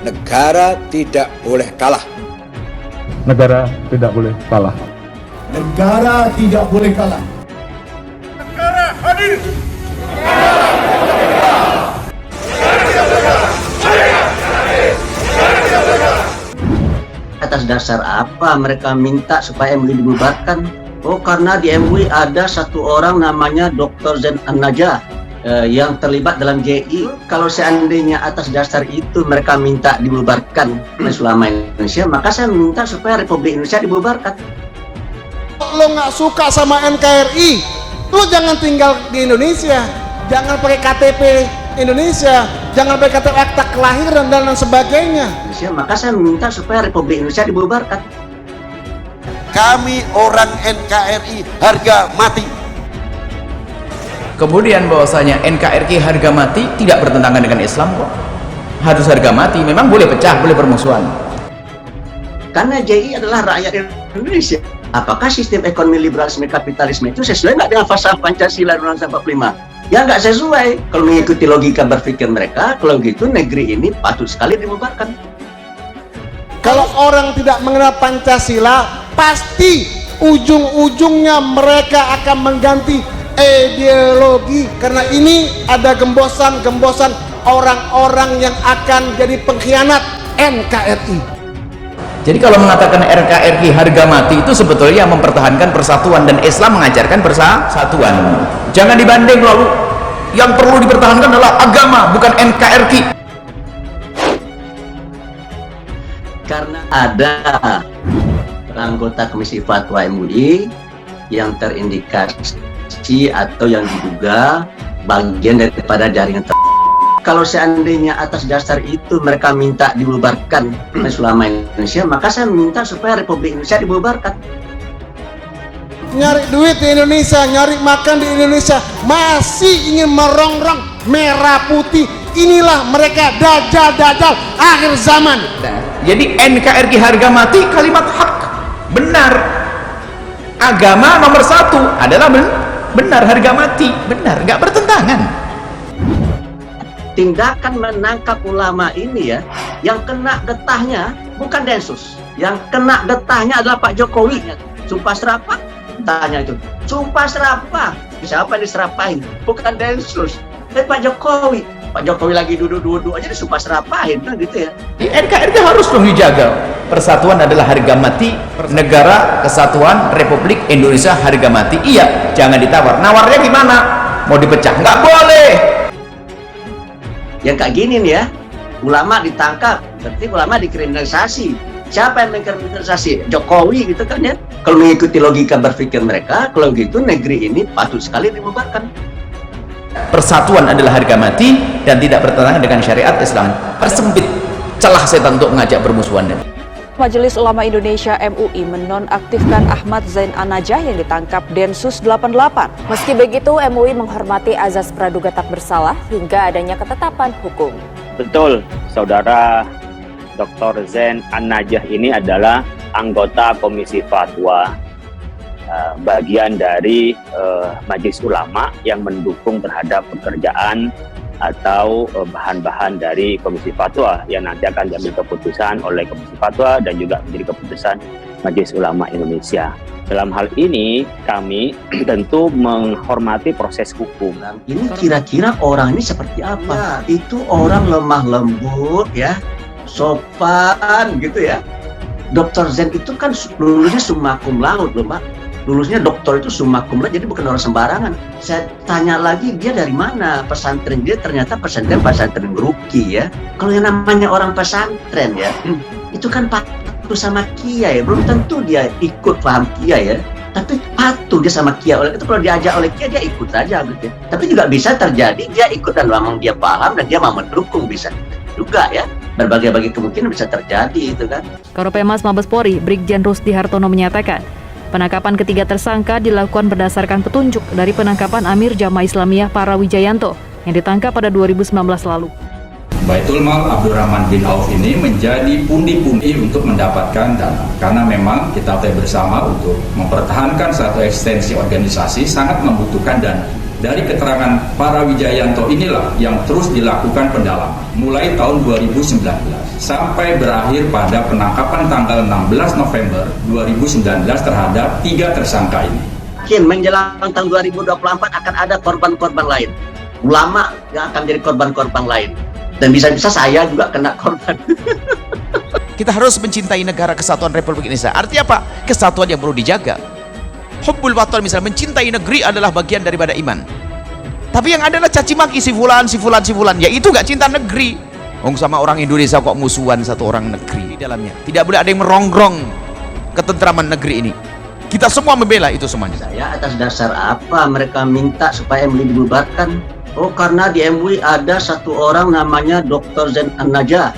Negara tidak boleh kalah. Negara tidak boleh kalah. Negara tidak boleh kalah. Negara hadir. Atas dasar apa mereka minta supaya MUI dibubarkan? Oh, karena di MUI ada satu orang namanya Dr. Zain An-Najah yang terlibat dalam JI. Kalau seandainya atas dasar itu mereka minta dibubarkan Majelis Ulama Indonesia, maka saya minta supaya Republik Indonesia dibubarkan. Lo nggak suka sama NKRI, lo jangan tinggal di Indonesia, jangan pakai KTP Indonesia, jangan pakai KTP akta kelahiran dan lain sebagainya. Maka saya minta supaya Republik Indonesia dibubarkan. Kami orang NKRI harga mati. Kemudian bahwasanya NKRI harga mati tidak bertentangan dengan Islam kok. Harus harga mati, memang boleh pecah, boleh permusuhan. Karena JI adalah rakyat Indonesia. Apakah sistem ekonomi liberalisme kapitalisme itu sesuai nggak dengan falsafah Pancasila Undang-Undang 45? Ya nggak sesuai. Kalau mengikuti logika berpikir mereka, kalau gitu negeri ini patut sekali dibubarkan. Kalau orang tidak mengenal Pancasila, pasti ujung-ujungnya mereka akan mengganti ideologi, karena ini ada gembosan-gembosan orang-orang yang akan jadi pengkhianat NKRI. Jadi kalau mengatakan NKRI harga mati itu sebetulnya mempertahankan persatuan, dan Islam mengajarkan persatuan. Jangan dibanding lalu yang perlu dipertahankan adalah agama, bukan NKRI. Karena ada anggota Komisi Fatwa MUI yang terindikasi atau yang diduga bagian daripada jaringan kalau seandainya atas dasar itu mereka minta dibubarkan Majelis Ulama Indonesia, maka saya minta supaya Republik Indonesia dibubarkan. Nyari duit di Indonesia, nyari makan di Indonesia, masih ingin merongrong merah putih. Inilah mereka dajjal-dajjal akhir zaman. Jadi NKRI harga mati kalimat hak, benar. Agama nomor satu adalah benar, harga mati benar, nggak bertentangan. Tindakan menangkap ulama ini ya, yang kena getahnya bukan Densus, yang kena getahnya adalah Pak Jokowi. Sumpah serapah, tanya itu, sumpah serapah, siapa yang diserapahin? Bukan Densus, tapi Pak Jokowi. Pak Jokowi lagi duduk-duduk aja disumpah serapahin kan gitu ya. Di NKRI harus dong dijaga. Persatuan adalah harga mati. Negara Kesatuan Republik Indonesia harga mati. Iya, jangan ditawar. Nawarnya gimana? Mau dipecah? Nggak boleh. Yang kayak gini nih ya, ulama ditangkap, berarti ulama dikriminalisasi. Siapa yang mengkriminalisasi? Jokowi gitu kan ya. Kalau mengikuti logika berpikir mereka, kalau gitu negeri ini patut sekali dibubarkan. Persatuan adalah harga mati dan tidak bertentangan dengan syariat Islam. Persempit celah setan untuk mengajak permusuhan. Majelis Ulama Indonesia MUI menonaktifkan Ahmad Zain An-Najah yang ditangkap Densus 88. Meski begitu, MUI menghormati azas praduga tak bersalah hingga adanya ketetapan hukum. Betul, saudara Dr. Zain An-Najah ini adalah anggota Komisi Fatwa, bagian dari Majelis Ulama yang mendukung terhadap pekerjaan atau bahan-bahan dari Komisi Fatwa yang nanti akan diambil keputusan oleh Komisi Fatwa dan juga menjadi keputusan Majelis Ulama Indonesia. Dalam hal ini kami tentu menghormati proses hukum. Ini kira-kira orang ini seperti apa? Ya, itu orang lemah lembut ya, sopan gitu ya. Dr. Zain itu kan lulusnya summa cum laude loh, Mbak. Lulusnya doktor itu summa cum laude, jadi bukan orang sembarangan. Saya tanya lagi, dia dari mana pesantren dia? Ternyata pesantren Ruki ya. Kalau yang namanya orang pesantren ya, itu kan patuh sama kiai, belum tentu dia ikut paham kiai ya. Tapi patuh dia sama kiai, oleh itu kalau diajak oleh kiai dia ikut saja gitu ya. Tapi juga bisa terjadi dia ikut dan memang dia paham dan dia mau mendukung, bisa juga ya. Berbagai kemungkinan bisa terjadi itu kan. Karopenmas Mabes Polri Brigjen Rusdi Hartono menyatakan, penangkapan ketiga tersangka dilakukan berdasarkan petunjuk dari penangkapan Amir Jamaah Islamiyah Parawijayanto yang ditangkap pada 2019 lalu. Baitul Mal Abdurrahman bin Auf ini menjadi pundi-pundi untuk mendapatkan dana, karena memang kita bersama untuk mempertahankan satu ekstensi organisasi sangat membutuhkan dana. Dari keterangan Parawijayanto inilah yang terus dilakukan pendalaman mulai tahun 2019. sampai berakhir pada penangkapan tanggal 16 November 2019 terhadap 3 tersangka ini. Mungkin menjelang tahun 2024 akan ada korban-korban lain. Ulama yang akan jadi korban-korban lain. Dan bisa-bisa saya juga kena korban. Kita harus mencintai negara kesatuan Republik Indonesia. Artinya apa? Kesatuan yang perlu dijaga. Hubbul watan, misalnya mencintai negeri adalah bagian daripada iman. Tapi yang adalah caci maki si fulan, ya itu gak cinta negeri. Sama orang Indonesia kok musuhan satu orang negeri di dalamnya. Tidak boleh ada yang merongrong ketentraman negeri ini. Kita semua membela itu semuanya. Saya atas dasar apa mereka minta supaya MUI dibubarkan? Oh, karena di MUI ada satu orang namanya Dr. Zain An-Najah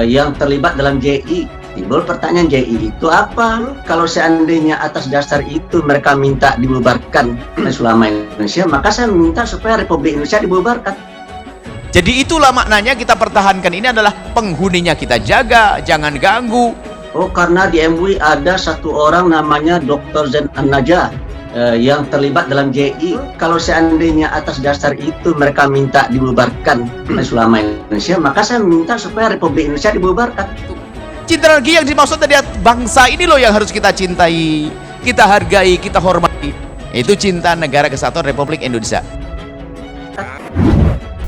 yang terlibat dalam JI. Timbul pertanyaan, JI itu apa? Kalau seandainya atas dasar itu mereka minta dibubarkan Majelis Ulama Indonesia, maka saya minta supaya Republik Indonesia dibubarkan. Jadi itulah maknanya kita pertahankan ini adalah penghuninya kita jaga, jangan ganggu. Oh, karena di MUI ada satu orang namanya Dr. Zain An-Najah yang terlibat dalam JI. Kalau seandainya atas dasar itu mereka minta dibubarkan Majelis Ulama Indonesia, maka saya minta supaya Republik Indonesia dibubarkan. Cinta negeri yang dimaksud dari bangsa ini loh yang harus kita cintai, kita hargai, kita hormati. Itu cinta negara kesatuan Republik Indonesia.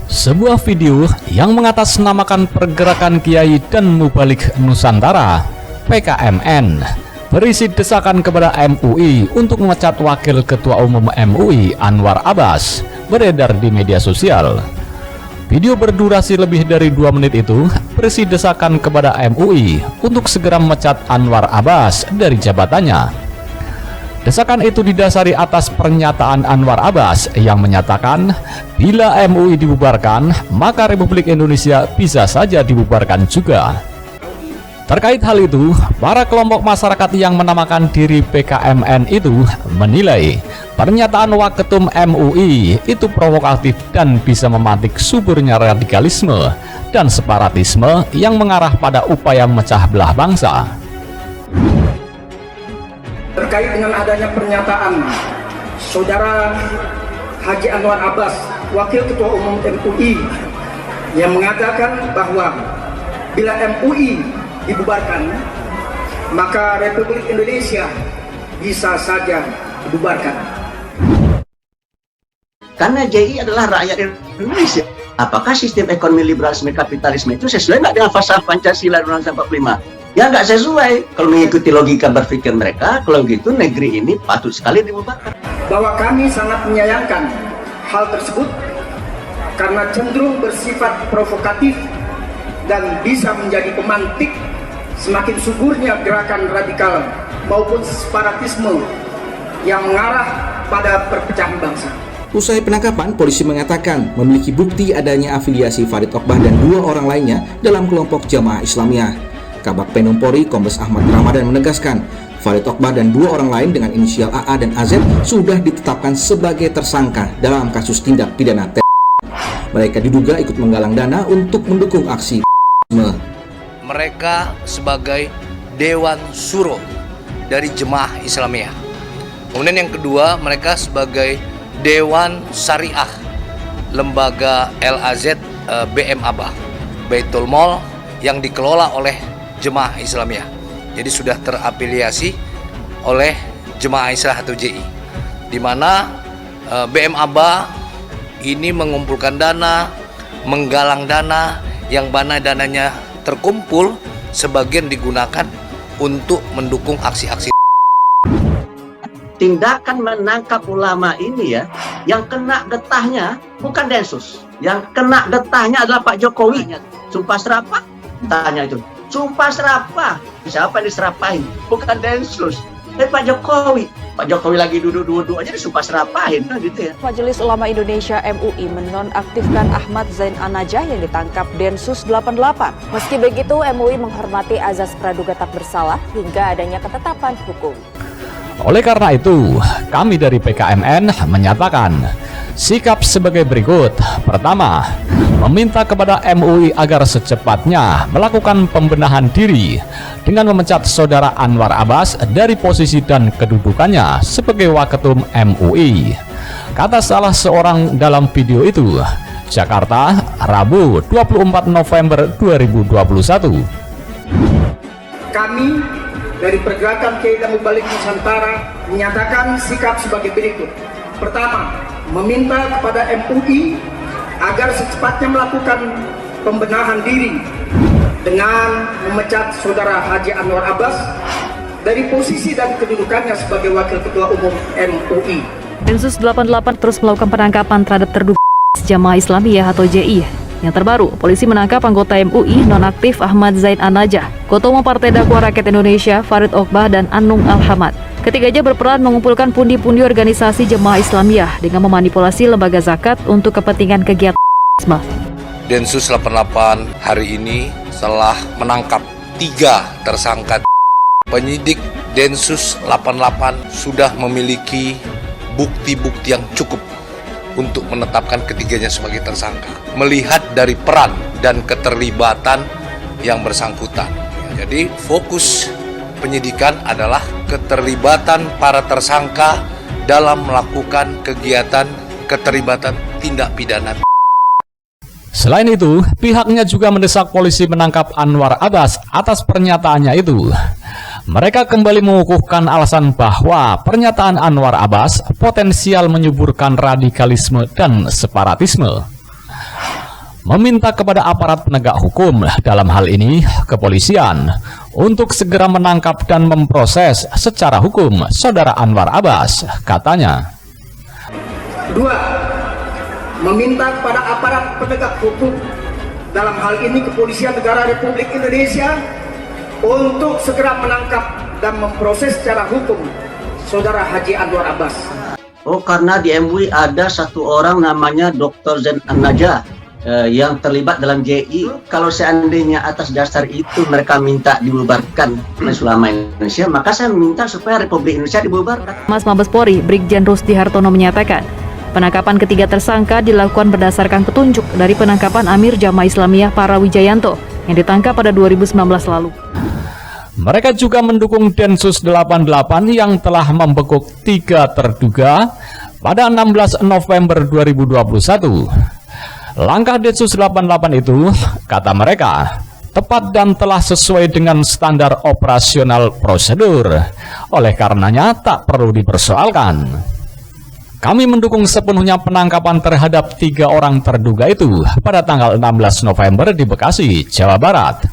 Sebuah video yang mengatasnamakan pergerakan Kiai dan Mubalik Nusantara (PKMN) berisi desakan kepada MUI untuk memecat Wakil Ketua Umum MUI Anwar Abbas beredar di media sosial. Video berdurasi lebih dari 2 menit itu berisi desakan kepada MUI untuk segera memecat Anwar Abbas dari jabatannya. Desakan itu didasari atas pernyataan Anwar Abbas yang menyatakan bila MUI dibubarkan, maka Republik Indonesia bisa saja dibubarkan juga. Terkait hal itu, para kelompok masyarakat yang menamakan diri PKMN itu menilai pernyataan Waketum MUI itu provokatif dan bisa memantik suburnya radikalisme dan separatisme yang mengarah pada upaya memecah belah bangsa. Terkait dengan adanya pernyataan Saudara Haji Anwar Abbas, Wakil Ketua Umum MUI, yang mengatakan bahwa bila MUI dibubarkan, maka Republik Indonesia bisa saja dibubarkan. Karena JI adalah rakyat Indonesia. Apakah sistem ekonomi liberalisme kapitalisme itu sesuai nggak dengan falsafah Pancasila Undang-Undang 45? Ya nggak sesuai. Kalau mengikuti logika berpikir mereka, kalau gitu negeri ini patut sekali dibubarkan. Bahwa kami sangat menyayangkan hal tersebut karena cenderung bersifat provokatif dan bisa menjadi pemantik semakin suburnya gerakan radikal maupun separatisme yang mengarah pada perpecahan bangsa. Usai penangkapan, polisi mengatakan memiliki bukti adanya afiliasi Farid Okbah dan 2 orang lainnya dalam kelompok Jamaah Islamiyah. Kabak Penum Polri Kombes Ahmad Ramadan menegaskan, Farid Okbah dan 2 orang lain dengan inisial AA dan AZ sudah ditetapkan sebagai tersangka dalam kasus tindak pidana terorisme. Mereka diduga ikut menggalang dana untuk mendukung aksi terorisme. Mereka sebagai Dewan Suro dari Jemaah Islamiyah. Kemudian yang kedua, mereka sebagai Dewan Syariah Lembaga LAZ BM Abah Baitul Mal yang dikelola oleh Jemaah Islamiyah. Jadi sudah terafiliasi oleh Jemaah Islamiyah atau JI, di mana BM Abah ini mengumpulkan dana, menggalang dana, yang mana dananya terkumpul sebagian digunakan untuk mendukung aksi-aksi. Tindakan menangkap ulama ini ya, yang kena getahnya bukan Densus, yang kena getahnya adalah Pak Jokowi. Sumpah serapah, tanya itu. Sumpah serapah, siapa yang diserapahin? Bukan Densus, Pak Jokowi. Pak Jokowi lagi duduk-duduk aja disumpah serapahin, kan gitu ya. Majelis Ulama Indonesia MUI menonaktifkan Ahmad Zain An-Najah yang ditangkap Densus 88. Meski begitu, MUI menghormati azas praduga tak bersalah hingga adanya ketetapan hukum. Oleh karena itu, kami dari PKMN menyatakan sikap sebagai berikut. Pertama, meminta kepada MUI agar secepatnya melakukan pembenahan diri dengan memecat Saudara Anwar Abbas dari posisi dan kedudukannya sebagai Waketum MUI. Kata salah seorang dalam video itu, Jakarta, Rabu 24 November 2021. Kami dari Pergerakan Kiai dan Mubalik Nusantara menyatakan sikap sebagai berikut. Pertama, meminta kepada MUI agar secepatnya melakukan pembenahan diri dengan memecat Saudara Haji Anwar Abbas dari posisi dan kedudukannya sebagai Wakil Ketua Umum MUI. Densus 88 terus melakukan penangkapan terhadap terduga Jamaah Islamiyah atau JI. Yang terbaru, polisi menangkap anggota MUI nonaktif Ahmad Zain An-Najah, Ketua Umum Partai Dakwah Rakyat Indonesia Farid Oqbah dan Anung Al-Hamad. Ketiganya berperan mengumpulkan pundi-pundi organisasi Jemaah Islamiyah dengan memanipulasi lembaga zakat untuk kepentingan kegiatan. Densus 88 hari ini telah menangkap 3 tersangka. Penyidik Densus 88 sudah memiliki bukti-bukti yang cukup untuk menetapkan ketiganya sebagai tersangka. Melihat dari peran dan keterlibatan yang bersangkutan. Jadi fokus penyidikan adalah keterlibatan para tersangka dalam melakukan kegiatan keterlibatan tindak pidana. Selain itu, pihaknya juga mendesak polisi menangkap Anwar Abbas atas pernyataannya itu. Mereka kembali mengukuhkan alasan bahwa pernyataan Anwar Abbas potensial menyuburkan radikalisme dan separatisme. Meminta kepada aparat penegak hukum, dalam hal ini kepolisian, untuk segera menangkap dan memproses secara hukum Saudara Anwar Abbas, katanya. 2. Meminta kepada aparat penegak hukum, dalam hal ini Kepolisian Negara Republik Indonesia, untuk segera menangkap dan memproses secara hukum Saudara Haji Anwar Abbas. Oh, karena di MUI ada satu orang namanya Dr. Zain An-Najah yang terlibat dalam JI. Kalau seandainya atas dasar itu mereka minta dibubarkan Majelis Ulama Indonesia, maka saya minta supaya Republik Indonesia dibubarkan. Mas Mabes Polri Brigjen Rusdi Hartono menyatakan, penangkapan ketiga tersangka dilakukan berdasarkan petunjuk dari penangkapan Amir Jamaah Islamiyah Para Wijayanto yang ditangkap pada 2019 lalu. Mereka juga mendukung Densus 88 yang telah membekuk 3 terduga pada 16 November 2021. Langkah Densus 88 itu, kata mereka, tepat dan telah sesuai dengan standar operasional prosedur. Oleh karenanya tak perlu dipersoalkan. Kami mendukung sepenuhnya penangkapan terhadap 3 orang terduga itu pada tanggal 16 November di Bekasi, Jawa Barat.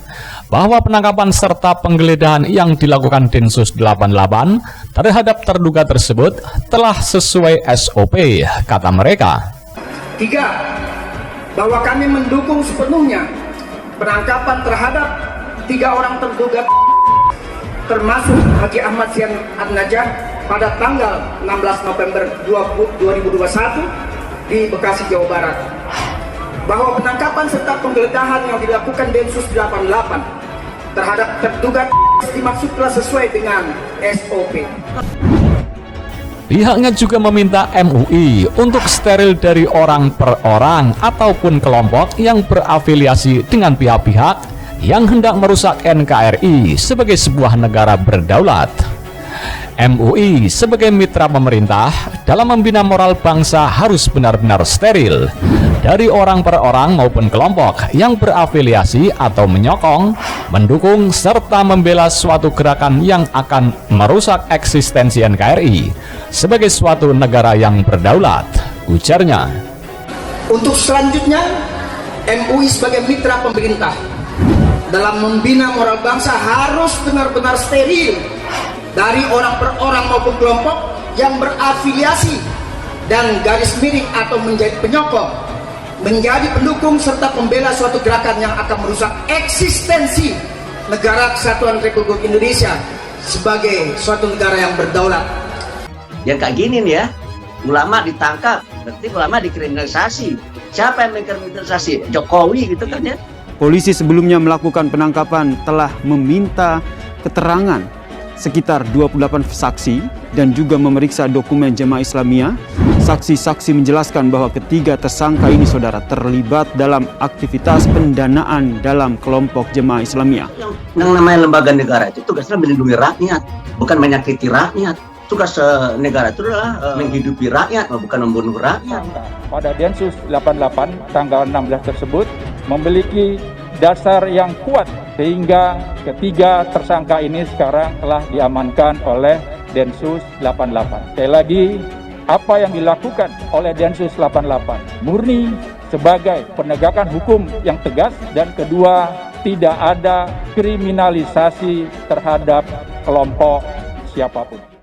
Bahwa penangkapan serta penggeledahan yang dilakukan Densus 88 terhadap terduga tersebut telah sesuai SOP, kata mereka. 3. Bahwa kami mendukung sepenuhnya penangkapan terhadap 3 orang terduga termasuk Haji Ahmad Zain An-Najah pada tanggal 16 November 2021 di Bekasi, Jawa Barat. Bahwa penangkapan serta penggeledahan yang dilakukan Densus 88 terhadap terduga dimaksud telah sesuai dengan SOP. Pihaknya juga meminta MUI untuk steril dari orang per orang ataupun kelompok yang berafiliasi dengan pihak-pihak yang hendak merusak NKRI sebagai sebuah negara berdaulat. MUI sebagai mitra pemerintah dalam membina moral bangsa harus benar-benar steril dari orang per orang maupun kelompok yang berafiliasi atau menyokong, mendukung, serta membela suatu gerakan yang akan merusak eksistensi NKRI sebagai suatu negara yang berdaulat, ujarnya. Untuk selanjutnya, MUI sebagai mitra pemerintah dalam membina moral bangsa harus benar-benar steril dari orang per orang maupun kelompok yang berafiliasi dan garis miring atau menjadi penyokong, menjadi pendukung serta pembela suatu gerakan yang akan merusak eksistensi Negara Kesatuan Republik Indonesia sebagai suatu negara yang berdaulat. Yang kayak gini nih ya, ulama ditangkap, berarti ulama dikriminalisasi. Siapa yang mengkriminalisasi? Jokowi gitu kan ya. Polisi sebelumnya melakukan penangkapan telah meminta keterangan sekitar 28 saksi dan juga memeriksa dokumen Jemaah Islamiyah. Saksi-saksi menjelaskan bahwa ketiga tersangka ini, saudara, terlibat dalam aktivitas pendanaan dalam kelompok Jemaah Islamiyah. Yang namanya lembaga negara itu tugasnya melindungi rakyat, bukan menyakiti rakyat. Tugas negara itu adalah menghidupi rakyat, bukan membunuh rakyat. Pada Densus 88 tanggal 16 tersebut memiliki dasar yang kuat sehingga ketiga tersangka ini sekarang telah diamankan oleh Densus 88. Sekali lagi, apa yang dilakukan oleh Densus 88 murni sebagai penegakan hukum yang tegas, dan kedua, tidak ada kriminalisasi terhadap kelompok siapapun.